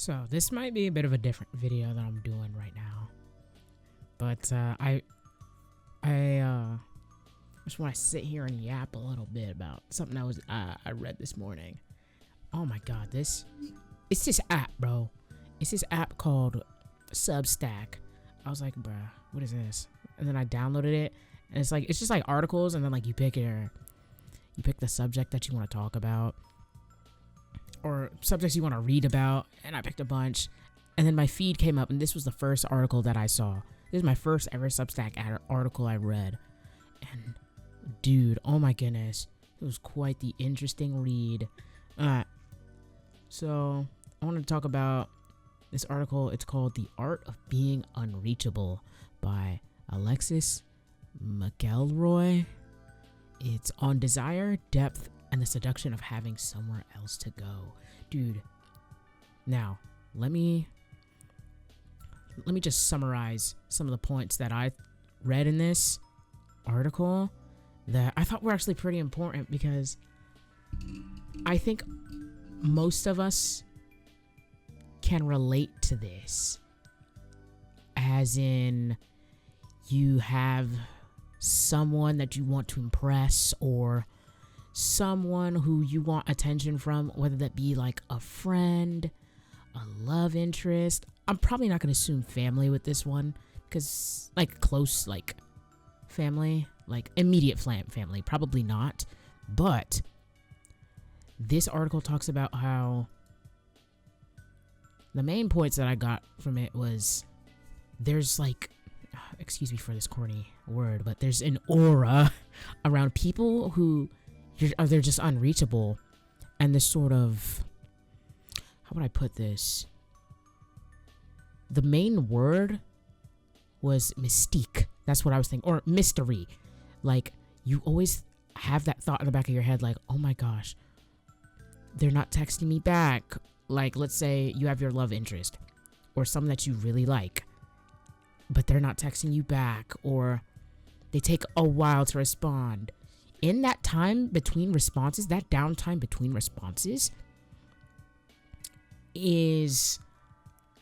So this might be a bit of a different video that I'm doing right now, but I just want to sit here and yap a little bit about something I read this morning. Oh my god, it's this app, bro. It's this app called Substack. I was like, bruh, what is this? And then I downloaded it, and it's just like articles, and then like you pick the subject that you want to talk about, or subjects you want to read about, and I picked a bunch, and then my feed came up, and this was the first article that I saw. This is my first ever Substack article I read, and dude, oh my goodness, it was quite the interesting read. So I want to talk about this article. It's called "The Art of Being Unreachable" by Alexis, McElroy. It's on desire, depth, and the seduction of having somewhere else to go. Dude, now let me just summarize some of the points that I read in this article that I thought were actually pretty important, because I think most of us can relate to this. As in, you have someone that you want to impress, or someone who you want attention from, whether that be like a friend, a love interest. I'm probably not going to assume family with this one, because like close, like family, like immediate family, probably not. But this article talks about how the main points that I got from it was there's like, excuse me for this corny word, but there's an aura around people who they're just unreachable, and this sort of, how would I put this? The main word was mystique. That's what I was thinking, or mystery. Like, you always have that thought in the back of your head, like, oh my gosh, they're not texting me back. Like, let's say you have your love interest or someone that you really like, but they're not texting you back, or they take a while to respond. In that time between responses, that downtime between responses, is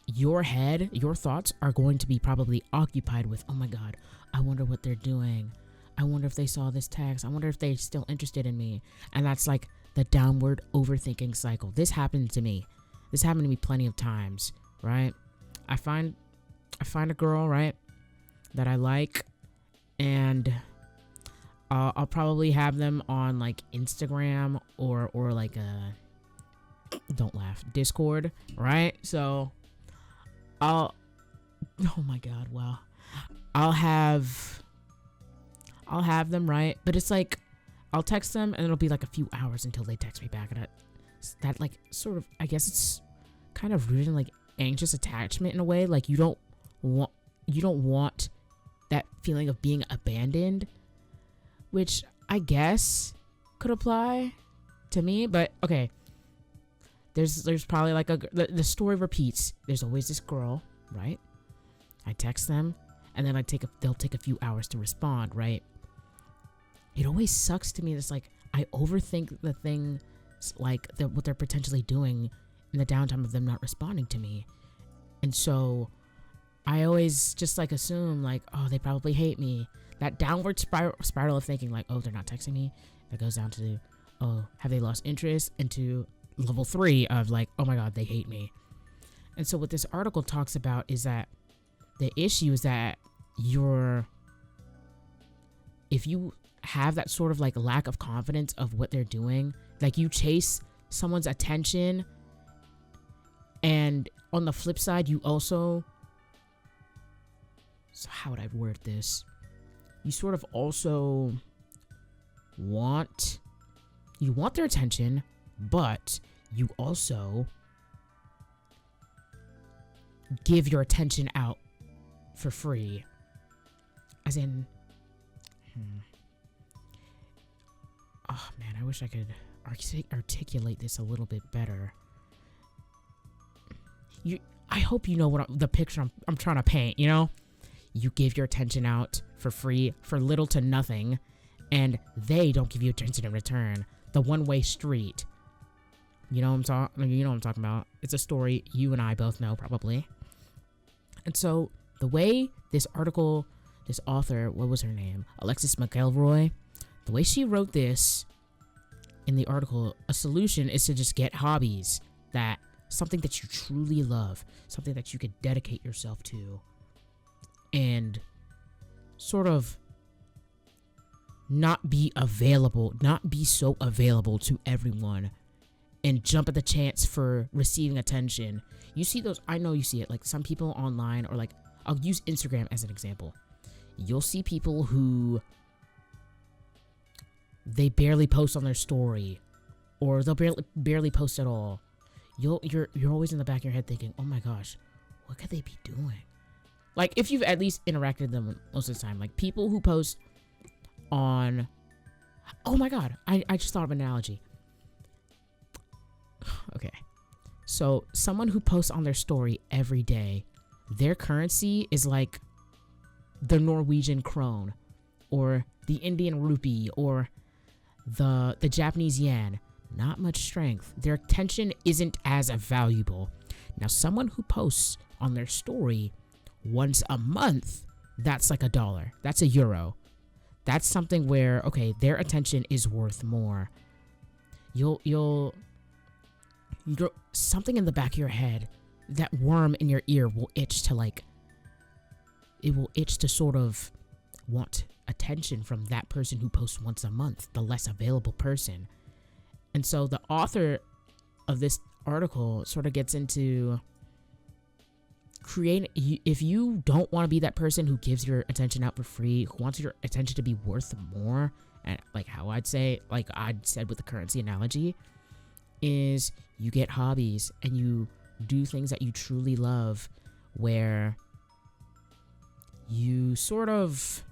your head, your thoughts are going to be probably occupied with, oh my god, I wonder what they're doing. I wonder if they saw this text. I wonder if they're still interested in me. And that's like the downward overthinking cycle. This happened to me. This happened to me plenty of times, right? I find a girl, right, that I like, and I'll probably have them on like Instagram or like don't laugh, Discord, right? So oh my god, wow. I'll have them, right? But it's like I'll text them, and it'll be like a few hours until they text me back, and that like sort of, I guess it's kind of rooted in like anxious attachment in a way. Like you don't want that feeling of being abandoned, which I guess could apply to me. But okay, there's probably like the story repeats. There's always this girl, right? I text them, and then they'll take a few hours to respond, right? It always sucks to me. It's like I overthink the thing, like what they're potentially doing in the downtime of them not responding to me, and so I always just like assume like, oh, they probably hate me. That downward spiral of thinking like, oh, they're not texting me, that goes down to, oh, have they lost interest, into level 3 of like, oh my god, they hate me. And so what this article talks about is that the issue is that if you have that sort of like lack of confidence of what they're doing, like you chase someone's attention, and on the flip side, you also, so how would I word this? You sort of also want their attention, but you also give your attention out for free. As in, oh man, I wish I could articulate this a little bit better. I hope you know the picture I'm trying to paint, you know? You give your attention out for free, for little to nothing, and they don't give you attention in return. The one-way street. You know what I'm talking about. It's a story you and I both know probably. And so the way this article, this author, what was her name? Alexis McElroy. The way she wrote this in the article, a solution is to just get hobbies, that something that you truly love, something that you could dedicate yourself to, and sort of not be so available to everyone, and jump at the chance for receiving attention. You see those, I know you see it, like some people online, or like, I'll use Instagram as an example. You'll see people who, they barely post on their story, or they'll barely post at all. You're always in the back of your head thinking, oh my gosh, what could they be doing? Like, if you've at least interacted with them most of the time, like people who post on, oh my god, I just thought of an analogy. Okay, so someone who posts on their story every day, their currency is like the Norwegian krone, or the Indian rupee, or the Japanese yen. Not much strength. Their attention isn't as valuable. Now, someone who posts on their story once a month, that's like $1. That's €1. That's something where, okay, their attention is worth more. You'll something in the back of your head, that worm in your ear will itch to sort of want attention from that person who posts once a month, the less available person. And so the author of this article sort of gets into if you don't want to be that person who gives your attention out for free, who wants your attention to be worth more, and like how I'd said with the currency analogy, is you get hobbies and you do things that you truly love, where you sort of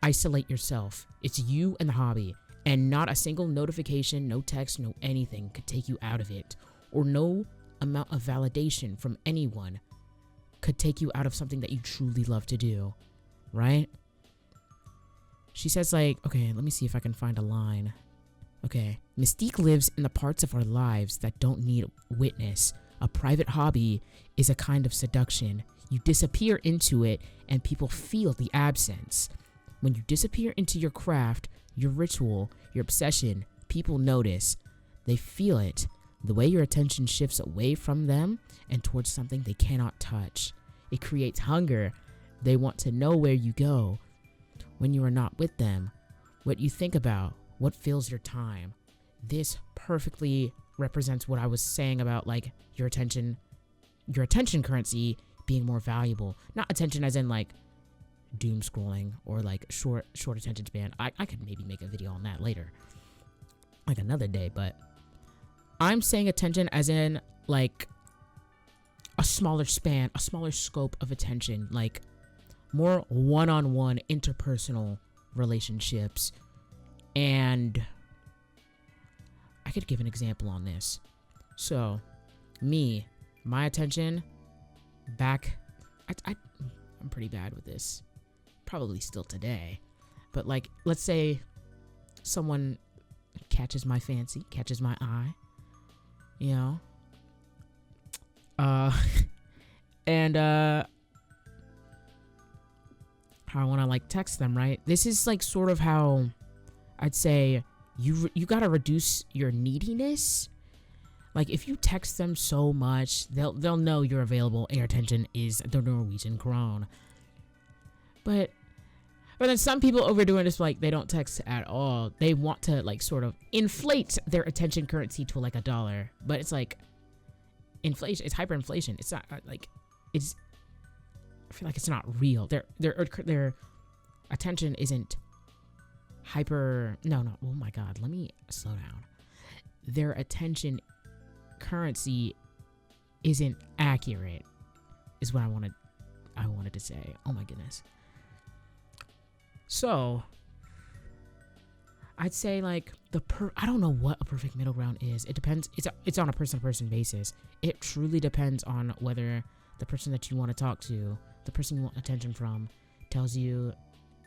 isolate yourself. It's you and the hobby, and not a single notification, no text, no anything could take you out of it, or no amount of validation from anyone could take you out of something that you truly love to do, right? She says, like, okay, let me see if I can find a line. Okay, mystique lives in the parts of our lives that don't need witness. A private hobby is a kind of seduction. You disappear into it, and people feel the absence. When you disappear into your craft, your ritual, your obsession, people notice. They feel it. The way your attention shifts away from them and towards something they cannot touch. It creates hunger. They want to know where you go when you are not with them, what you think about, what fills your time. This perfectly represents what I was saying about, like, your attention currency being more valuable. Not attention as in like doom scrolling or like short attention span. I could maybe make a video on that later, like another day, but I'm saying attention as in like a smaller span, a smaller scope of attention, like more one-on-one interpersonal relationships. And I could give an example on this. So my attention back, I'm pretty bad with this, probably still today, but like, let's say someone catches my fancy, catches my eye, you know, and how I want to like text them, right? This is like sort of how I'd say you gotta reduce your neediness. Like, if you text them so much, they'll know you're available and your attention is the Norwegian krone. But then some people overdoing this, like, they don't text at all. They want to, like, sort of inflate their attention currency to, like, $1. But it's, like, inflation. It's hyperinflation. It's not, like, it's... I feel like it's not real. Their attention isn't hyper... No. Oh, my God. Let me slow down. Their attention currency isn't accurate, is what I wanted to say. Oh, my goodness. So, I'd say, like, I don't know what a perfect middle ground is. It depends. It's on a person-to-person basis. It truly depends on whether the person that you want to talk to, the person you want attention from, tells you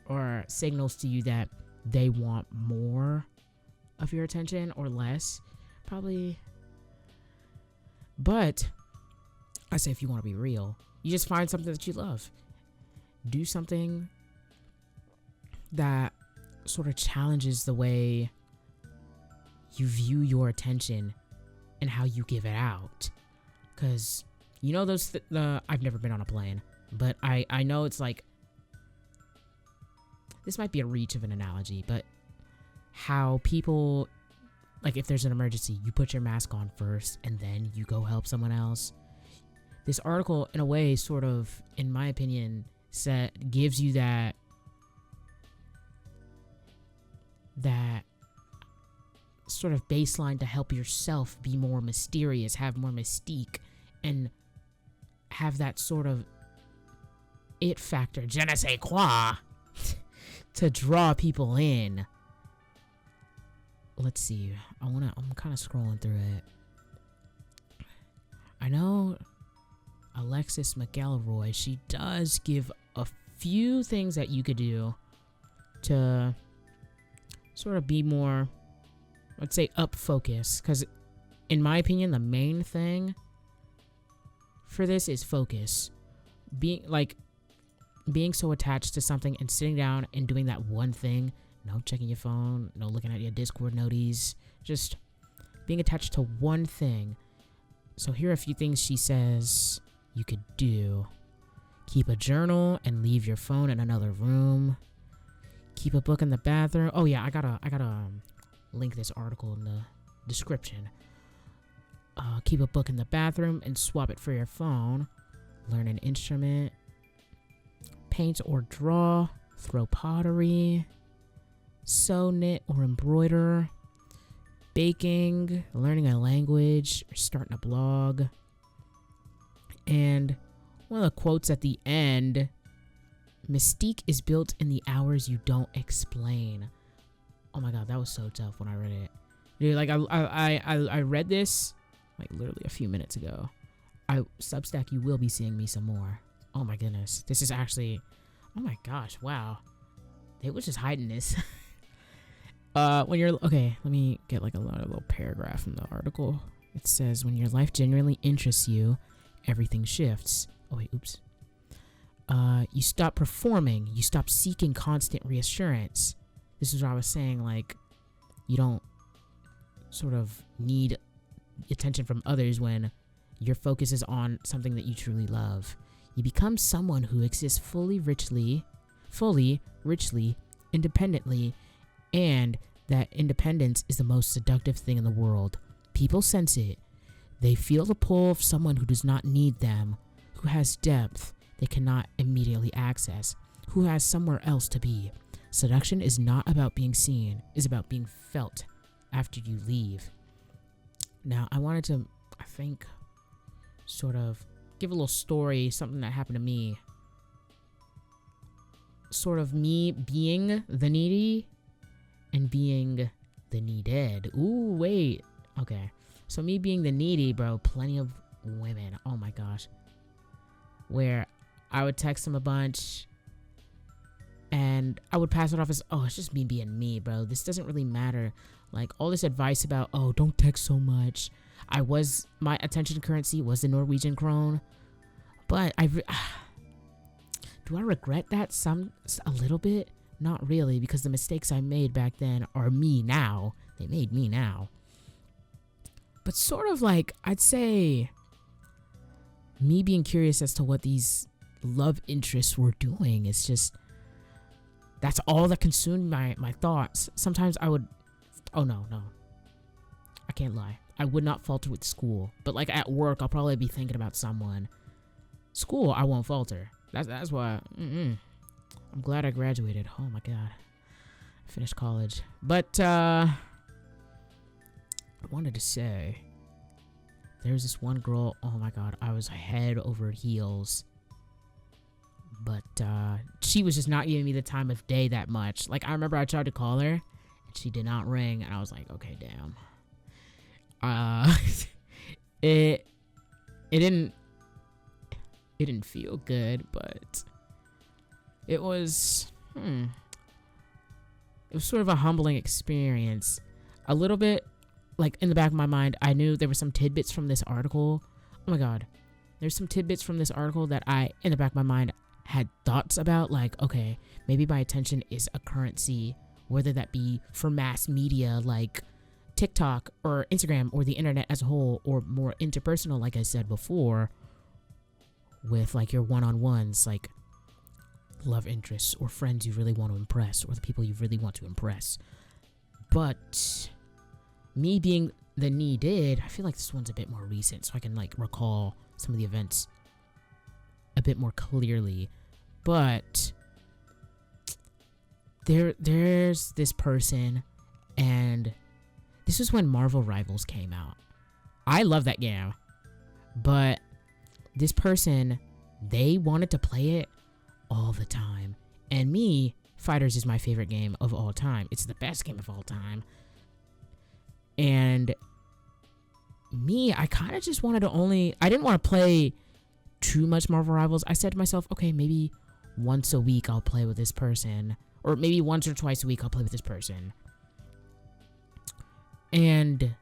or signals to you that they want more of your attention or less. Probably, But I say, if you want to be real, you just find something that you love. Do something that sort of challenges the way you view your attention and how you give it out. Because, you know, I've never been on a plane, but I know it's like, this might be a reach of an analogy, but how people, like, if there's an emergency, you put your mask on first and then you go help someone else. This article, in a way, sort of, in my opinion, gives you that sort of baseline to help yourself be more mysterious, have more mystique, and have that sort of it factor, je ne sais quoi, to draw people in. Let's see. I'm kind of scrolling through it. I know Alexis McElroy, she does give a few things that you could do to sort of be more, let's say, up focus. Because in my opinion, the main thing for this is focus. Being so attached to something and sitting down and doing that one thing. No checking your phone, no looking at your Discord noties. Just being attached to one thing. So here are a few things she says you could do. Keep a journal and leave your phone in another room. Keep a book in the bathroom. Oh yeah, I gotta link this article in the description. Keep a book in the bathroom and swap it for your phone. Learn an instrument. Paint or draw. Throw pottery. Sew, knit, or embroider. Baking. Learning a language. Or starting a blog. And one of the quotes at the end, mystique is built in the hours you don't explain. Oh my god, that was so tough when I read it. Dude, like I read this like literally a few minutes ago. Substack, you will be seeing me some more. Oh my goodness. This is actually, oh my gosh, wow. They was just hiding this. When you're, okay, let me get like a little paragraph from the article. It says, when your life genuinely interests you, everything shifts. Oh wait, oops. You stop performing. You stop seeking constant reassurance. This is what I was saying, like, you don't sort of need attention from others when your focus is on something that you truly love. You become someone who exists fully, richly, independently, and that independence is the most seductive thing in the world. People sense it. They feel the pull of someone who does not need them, who has depth they cannot immediately access, who has somewhere else to be. Seduction is not about being seen, it's about being felt after you leave. Now, I wanted to, I think, sort of give a little story, something that happened to me. Sort of me being the needy and being the needed. Ooh, wait. Okay. So me being the needy, bro, plenty of women. Oh my gosh. Where I would text them a bunch and I would pass it off as, oh, it's just me being me, bro. This doesn't really matter. Like, all this advice about, oh, don't text so much. My attention currency was the Norwegian krone. But do I regret that a little bit? Not really, because the mistakes I made back then are me now. They made me now. But sort of like, I'd say, me being curious as to what these love interests were doing. It's just, that's all that consumed my thoughts. Sometimes I would, oh no, I can't lie. I would not falter with school. But like at work, I'll probably be thinking about someone. School, I won't falter. That's why, I'm glad I graduated. Oh my god. I finished college. But, I wanted to say, there's this one girl, oh my god, I was head over heels. But, she was just not giving me the time of day that much. Like, I remember I tried to call her, and she did not ring, and I was like, okay, damn. It didn't feel good, but it was, it was sort of a humbling experience. A little bit like in the back of my mind, I knew there were some tidbits from this article. Oh my God. There's some tidbits from this article that I, in the back of my mind, had thoughts about. Like, okay, maybe my attention is a currency, whether that be for mass media like TikTok or Instagram or the internet as a whole, or more interpersonal, like I said before, with like your one-on-ones, like love interests or friends you really want to impress, or the people you really want to impress. But me being the knee did, I feel like this one's a bit more recent, so I can like recall some of the events a bit more clearly. But there's this person, and this was when Marvel Rivals came out. I love that game, but this person, they wanted to play it all the time. And me, Fighters is my favorite game of all time. It's the best game of all time. And me, I kind of just wanted to I didn't want to play too much Marvel Rivals. I said to myself, okay, maybe once a week I'll play with this person. Or maybe once or twice a week I'll play with this person. And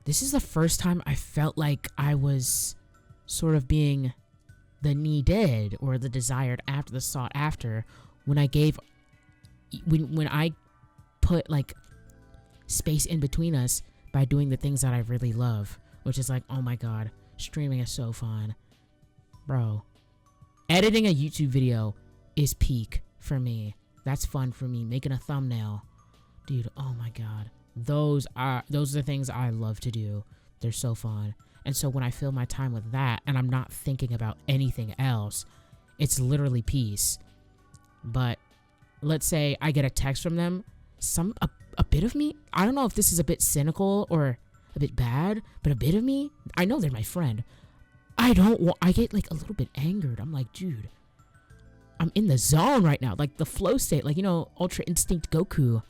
this is the first time I felt like I was sort of being the needed or the desired after, the sought after, when I put like space in between us by doing the things that I really love, which is like, oh my God, streaming is so fun. Bro, editing a YouTube video is peak for me. That's fun for me. Making a thumbnail, dude, oh my God. Those are the things I love to do. They're so fun. And so when I fill my time with that and I'm not thinking about anything else, it's literally peace. But let's say I get a text from them, a bit of me, I don't know if this is a bit cynical or a bit bad, but a bit of me, I know they're my friend. I get like a little bit angered. I'm like, dude, I'm in the zone right now. Like the flow state, like, you know, Ultra Instinct Goku.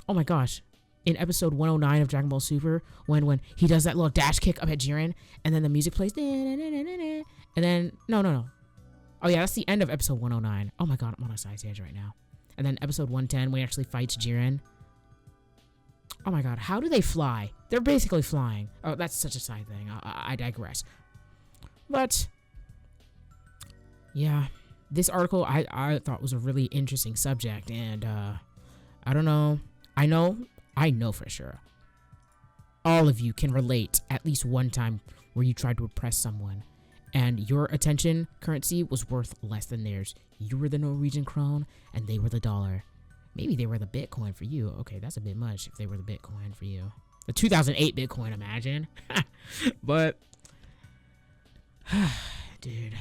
Oh my gosh, in episode 109 of Dragon Ball Super, when he does that little dash kick up at Jiren, and then the music plays, and then, no. Oh yeah, that's the end of episode 109. Oh my God, I'm on a side stage right now. And then episode 110, when he actually fights Jiren. Oh my God, how do they fly? They're basically flying. Oh, that's such a side thing. I digress. But, yeah, this article I thought was a really interesting subject, and I don't know. I know for sure all of you can relate at least one time where you tried to oppress someone and your attention currency was worth less than theirs. You were the Norwegian krone and they were the dollar. Maybe they were the Bitcoin for you. Okay, that's a bit much if they were the Bitcoin for you. The 2008 Bitcoin, imagine. But, dude,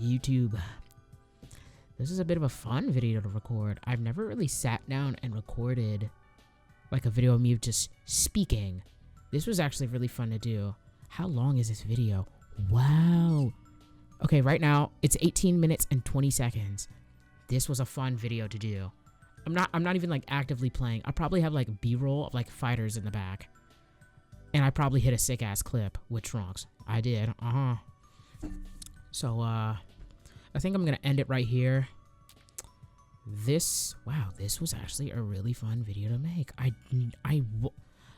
YouTube. This is a bit of a fun video to record. I've never really sat down and recorded like a video of me just speaking. This was actually really fun to do. How long is this video? Wow. Okay, right now it's 18 minutes and 20 seconds. This was a fun video to do. I'm not even like actively playing. I probably have like B-roll of like fighters in the back. And I probably hit a sick ass clip with Trunks. I did. So I think I'm gonna end it right here. This was actually a really fun video to make.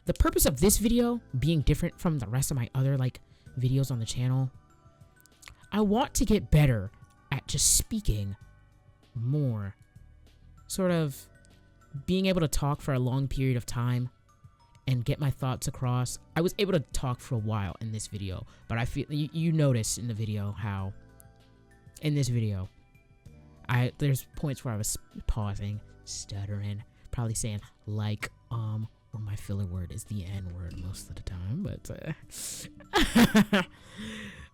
The purpose of this video being different from the rest of my other like videos on the channel, I want to get better at just speaking more, sort of being able to talk for a long period of time and get my thoughts across. I was able to talk for a while in this video, but I feel you notice in the video how in this video there's points where I was pausing, stuttering, probably saying like, or my filler word is the N word most of the time,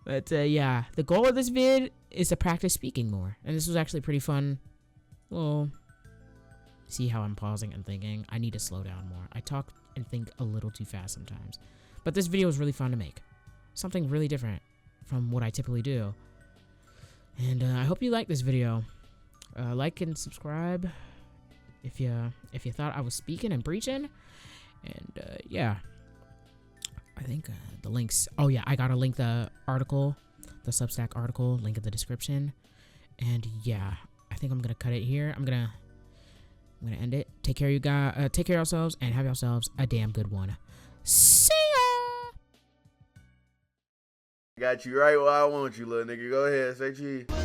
but yeah, the goal of this vid is to practice speaking more, and this was actually pretty fun. Well, see how I'm pausing and thinking? I need to slow down more. I talk and think a little too fast sometimes, but this video was really fun to make, something really different from what I typically do. And I hope you like this video. Like and subscribe if you thought I was speaking and preaching. And yeah, I think the links. Oh yeah, I gotta link the article, the Substack article, link in the description. And yeah, I think I'm gonna cut it here. I'm gonna I'm gonna end it. Take care of you guys. Take care of yourselves and have yourselves a damn good one. See ya. Got you right where I want you, little nigga. Go ahead, say cheese.